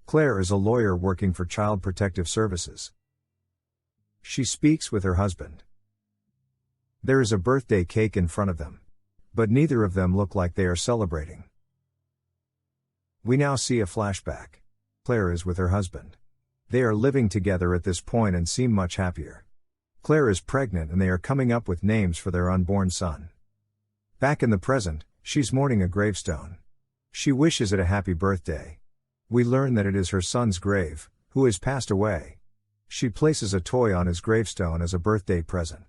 Claire is a lawyer working for Child Protective Services. She speaks with her husband. There is a birthday cake in front of them. But neither of them look like they are celebrating. We now see a flashback. Claire is with her husband. They are living together at this point and seem much happier. Claire is pregnant and they are coming up with names for their unborn son. Back in the present, she's mourning a gravestone. She wishes it a happy birthday. We learn that it is her son's grave, who has passed away. She places a toy on his gravestone as a birthday present.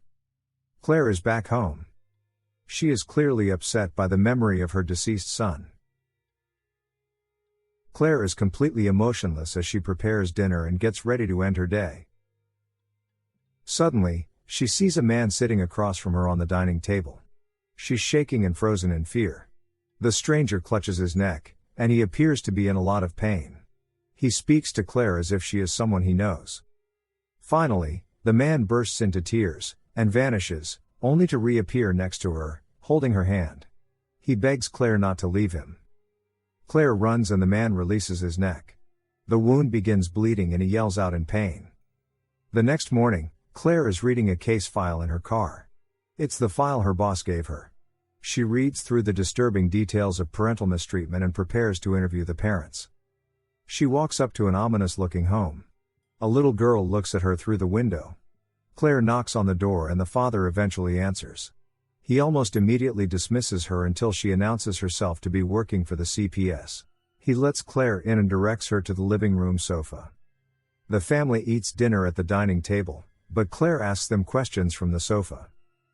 Claire is back home. She is clearly upset by the memory of her deceased son. Claire is completely emotionless as she prepares dinner and gets ready to end her day. Suddenly, she sees a man sitting across from her on the dining table. She's shaking and frozen in fear. The stranger clutches his neck, and he appears to be in a lot of pain. He speaks to Claire as if she is someone he knows. Finally, the man bursts into tears, and vanishes, only to reappear next to her, holding her hand. He begs Claire not to leave him. Claire runs and the man releases his neck. The wound begins bleeding and he yells out in pain. The next morning, Claire is reading a case file in her car. It's the file her boss gave her. She reads through the disturbing details of parental mistreatment and prepares to interview the parents. She walks up to an ominous-looking home. A little girl looks at her through the window. Claire knocks on the door and the father eventually answers. He almost immediately dismisses her until she announces herself to be working for the CPS. He lets Claire in and directs her to the living room sofa. The family eats dinner at the dining table, but Claire asks them questions from the sofa.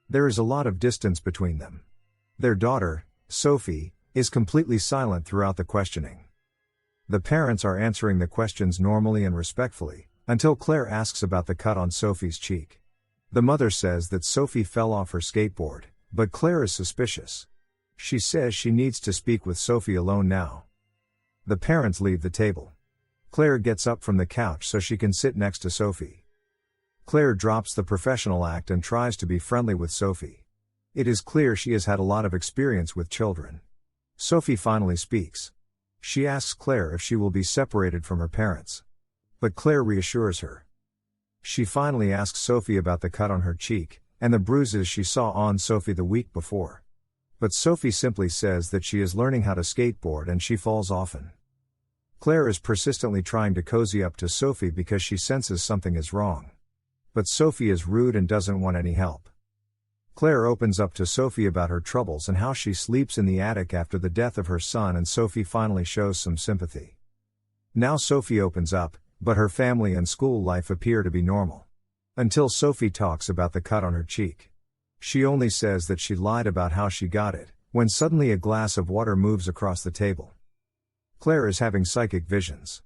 There is a lot of distance between them. Their daughter, Sophie, is completely silent throughout the questioning. The parents are answering the questions normally and respectfully, until Claire asks about the cut on Sophie's cheek. The mother says that Sophie fell off her skateboard, but Claire is suspicious. She says she needs to speak with Sophie alone now. The parents leave the table. Claire gets up from the couch so she can sit next to Sophie. Claire drops the professional act and tries to be friendly with Sophie. It is clear she has had a lot of experience with children. Sophie finally speaks. She asks Claire if she will be separated from her parents. But Claire reassures her. She finally asks Sophie about the cut on her cheek, and the bruises she saw on Sophie the week before. But Sophie simply says that she is learning how to skateboard and she falls often. Claire is persistently trying to cozy up to Sophie because she senses something is wrong. But Sophie is rude and doesn't want any help. Claire opens up to Sophie about her troubles and how she sleeps in the attic after the death of her son, and Sophie finally shows some sympathy. Now Sophie opens up, but her family and school life appear to be normal. Until Sophie talks about the cut on her cheek. She only says that she lied about how she got it, when suddenly a glass of water moves across the table. Claire is having psychic visions.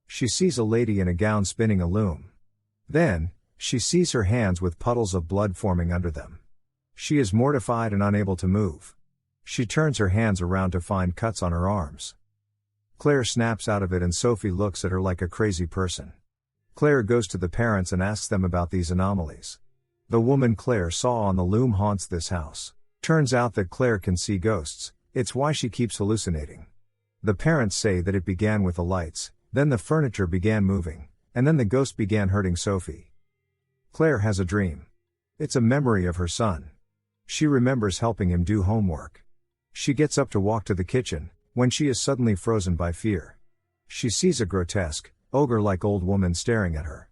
She sees a lady in a gown spinning a loom. Then, she sees her hands with puddles of blood forming under them. She is mortified and unable to move. She turns her hands around to find cuts on her arms. Claire snaps out of it and Sophie looks at her like a crazy person. Claire goes to the parents and asks them about these anomalies. The woman Claire saw on the loom haunts this house. Turns out that Claire can see ghosts, it's why she keeps hallucinating. The parents say that it began with the lights, then the furniture began moving, and then the ghost began hurting Sophie. Claire has a dream. It's a memory of her son. She remembers helping him do homework. She gets up to walk to the kitchen, when she is suddenly frozen by fear. She sees a grotesque, ogre-like old woman staring at her.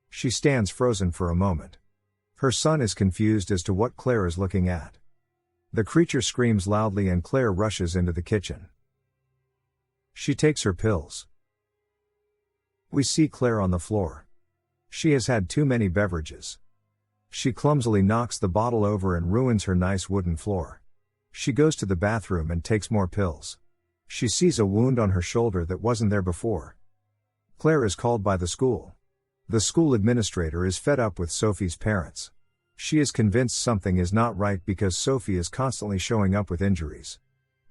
She stands frozen for a moment. Her son is confused as to what Claire is looking at. The creature screams loudly and Claire rushes into the kitchen. She takes her pills. We see Claire on the floor. She has had too many beverages. She clumsily knocks the bottle over and ruins her nice wooden floor. She goes to the bathroom and takes more pills. She sees a wound on her shoulder that wasn't there before. Claire is called by the school. The school administrator is fed up with Sophie's parents. She is convinced something is not right because Sophie is constantly showing up with injuries.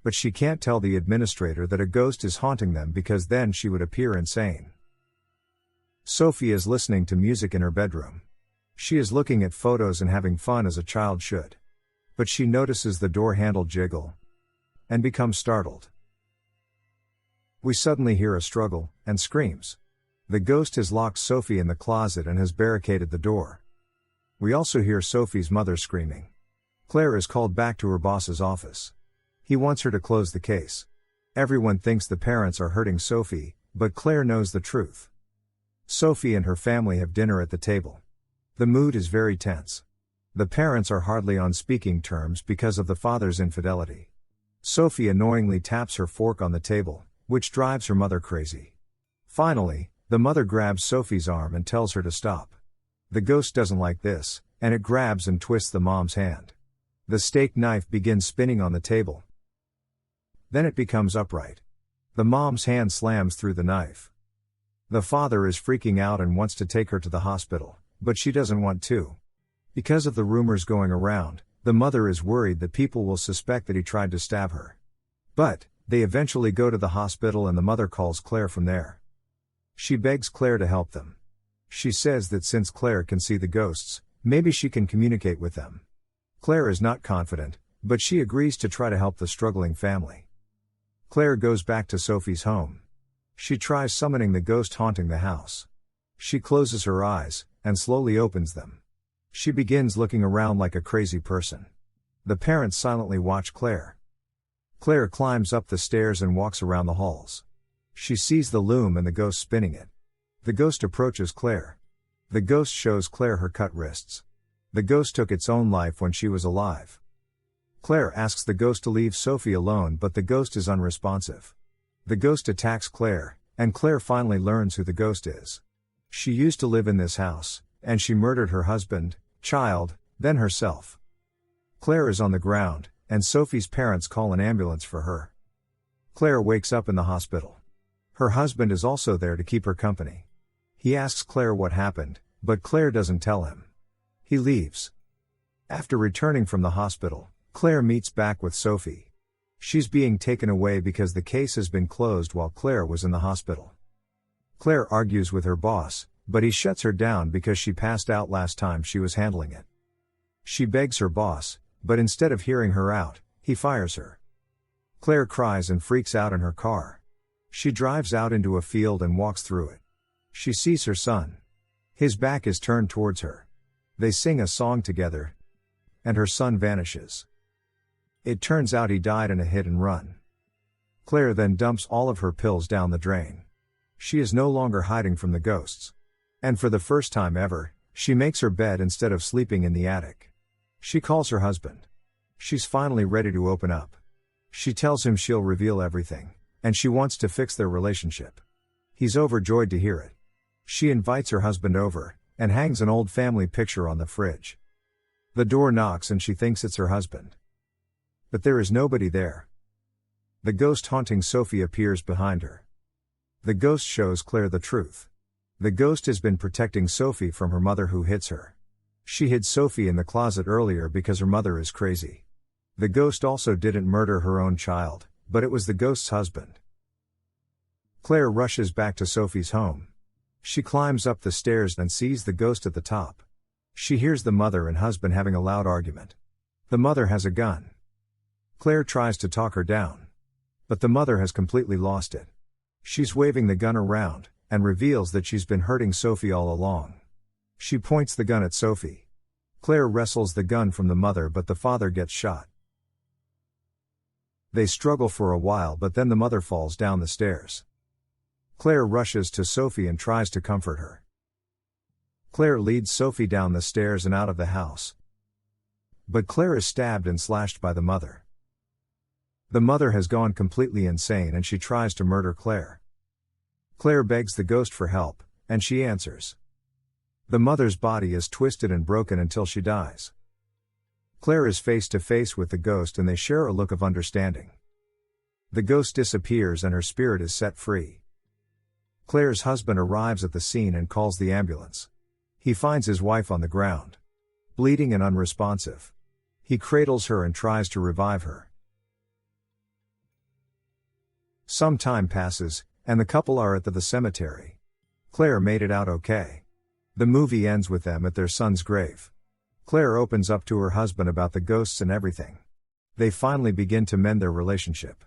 But she can't tell the administrator that a ghost is haunting them because then she would appear insane. Sophie is listening to music in her bedroom. She is looking at photos and having fun as a child should. But she notices the door handle jiggle and becomes startled. We suddenly hear a struggle, and screams. The ghost has locked Sophie in the closet and has barricaded the door. We also hear Sophie's mother screaming. Claire is called back to her boss's office. He wants her to close the case. Everyone thinks the parents are hurting Sophie, but Claire knows the truth. Sophie and her family have dinner at the table. The mood is very tense. The parents are hardly on speaking terms because of the father's infidelity. Sophie annoyingly taps her fork on the table, which drives her mother crazy. Finally, the mother grabs Sophie's arm and tells her to stop. The ghost doesn't like this, and it grabs and twists the mom's hand. The steak knife begins spinning on the table. Then it becomes upright. The mom's hand slams through the knife. The father is freaking out and wants to take her to the hospital, but she doesn't want to. Because of the rumors going around, the mother is worried that people will suspect that he tried to stab her. But they eventually go to the hospital and the mother calls Claire from there. She begs Claire to help them. She says that since Claire can see the ghosts, maybe she can communicate with them. Claire is not confident, but she agrees to try to help the struggling family. Claire goes back to Sophie's home. She tries summoning the ghost haunting the house. She closes her eyes, and slowly opens them. She begins looking around like a crazy person. The parents silently watch Claire. Claire climbs up the stairs and walks around the halls. She sees the loom and the ghost spinning it. The ghost approaches Claire. The ghost shows Claire her cut wrists. The ghost took its own life when she was alive. Claire asks the ghost to leave Sophie alone, but the ghost is unresponsive. The ghost attacks Claire, and Claire finally learns who the ghost is. She used to live in this house, and she murdered her husband, child, then herself. Claire is on the ground, and Sophie's parents call an ambulance for her. Claire wakes up in the hospital. Her husband is also there to keep her company. He asks Claire what happened, but Claire doesn't tell him. He leaves. After returning from the hospital, Claire meets back with Sophie. She's being taken away because the case has been closed while Claire was in the hospital. Claire argues with her boss, but he shuts her down because she passed out last time she was handling it. She begs her boss, but instead of hearing her out, he fires her. Claire cries and freaks out in her car. She drives out into a field and walks through it. She sees her son. His back is turned towards her. They sing a song together, and her son vanishes. It turns out he died in a hit and run. Claire then dumps all of her pills down the drain. She is no longer hiding from the ghosts. And for the first time ever, she makes her bed instead of sleeping in the attic. She calls her husband. She's finally ready to open up. She tells him she'll reveal everything, and she wants to fix their relationship. He's overjoyed to hear it. She invites her husband over, and hangs an old family picture on the fridge. The door knocks and she thinks it's her husband. But there is nobody there. The ghost haunting Sophie appears behind her. The ghost shows Claire the truth. The ghost has been protecting Sophie from her mother who hits her. She hid Sophie in the closet earlier because her mother is crazy. The ghost also didn't murder her own child, but it was the ghost's husband. Claire rushes back to Sophie's home. She climbs up the stairs and sees the ghost at the top. She hears the mother and husband having a loud argument. The mother has a gun. Claire tries to talk her down. But the mother has completely lost it. She's waving the gun around, and reveals that she's been hurting Sophie all along. She points the gun at Sophie. Claire wrestles the gun from the mother, but the father gets shot. They struggle for a while, but then the mother falls down the stairs. Claire rushes to Sophie and tries to comfort her. Claire leads Sophie down the stairs and out of the house. But Claire is stabbed and slashed by the mother. The mother has gone completely insane and she tries to murder Claire. Claire begs the ghost for help, and she answers. The mother's body is twisted and broken until she dies. Claire is face to face with the ghost and they share a look of understanding. The ghost disappears and her spirit is set free. Claire's husband arrives at the scene and calls the ambulance. He finds his wife on the ground, bleeding and unresponsive. He cradles her and tries to revive her. Some time passes, and the couple are at the cemetery. Claire made it out okay. The movie ends with them at their son's grave. Claire opens up to her husband about the ghosts and everything. They finally begin to mend their relationship.